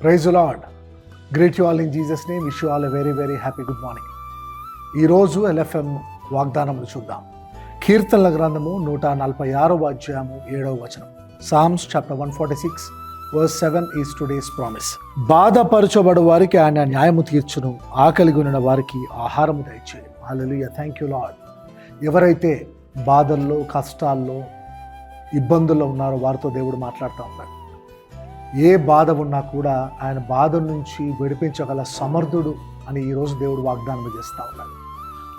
Praise lord. Greet you all in Jesus name. Wish you all a very very happy good morning. ఈరోజు LFM వాగ్దానములు చూద్దాం. కీర్తనల గ్రంథము 146వ అధ్యాయము 7వ వచనం. Psalms chapter 146 verse 7 is today's promise. బాధపరచబడు వారికి ఆయన న్యాయము తీర్చును, ఆకలిగొనిన వారికి ఆహారము దయచేయను. హల్లెలూయా. Thank you lord. ఎవరైతే బాధల్లో, కష్టాల్లో, ఇబ్బందుల్లో ఉన్నారో వారితో దేవుడు మాట్లాడుతూ ఉన్నాడు. ఏ బాధ ఉన్నా కూడా ఆయన బాధ నుంచి విడిపించగల సమర్థుడు అని ఈరోజు దేవుడు వాగ్దానం చేస్తూ ఉన్నాడు.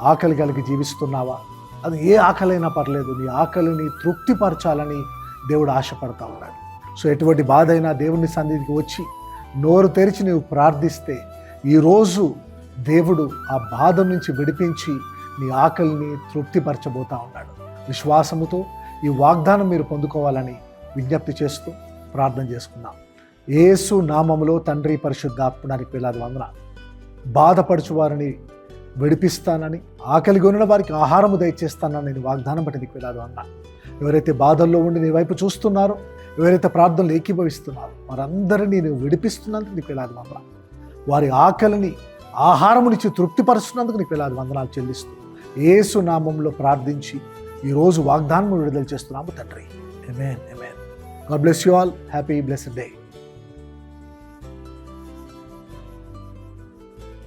ఆకలి కలిగి జీవిస్తున్నావా? అది ఏ ఆకలైనా పర్లేదు, నీ ఆకలిని తృప్తిపరచాలని దేవుడు ఆశపడతా ఉన్నాడు. సో ఎటువంటి బాధ అయినా దేవుని సన్నిధికి వచ్చి నోరు తెరిచి నీవు ప్రార్థిస్తే ఈరోజు దేవుడు ఆ బాధ నుంచి విడిపించి నీ ఆకలిని తృప్తిపరచబోతూ ఉన్నాడు. విశ్వాసముతో ఈ వాగ్దానం మీరు పొందుకోవాలని విజ్ఞప్తి చేస్తూ ప్రార్థన చేసుకుందాం. యేసు నామములో తండ్రి పరిశుద్ధాత్మడానికి వేలాది వందనాలు. బాధపడుచు వారిని విడిపిస్తానని, ఆకలిగొనిన వారికి ఆహారము దయచేస్తానని నేను వాగ్దానం బట్టి నీకు వేలాది వందనాలు. ఎవరైతే బాధల్లో ఉండి నీ వైపు చూస్తున్నారో, ఎవరైతే ప్రార్థనలు ఏకీభవిస్తున్నారో వారందరినీ నేను విడిపిస్తున్నందుకు నీకు వేలాది వందనాలు. వారి ఆకలిని ఆహారమునిచ్చి తృప్తిపరుస్తున్నందుకు నీకు వేలాది వందనాలు చెల్లిస్తూ యేసు నామంలో ప్రార్థించి ఈరోజు వాగ్దానం విడుదల చేస్తున్నాము తండ్రి. ఆమేన్. ఆమేన్. God bless you all. Happy blessed day.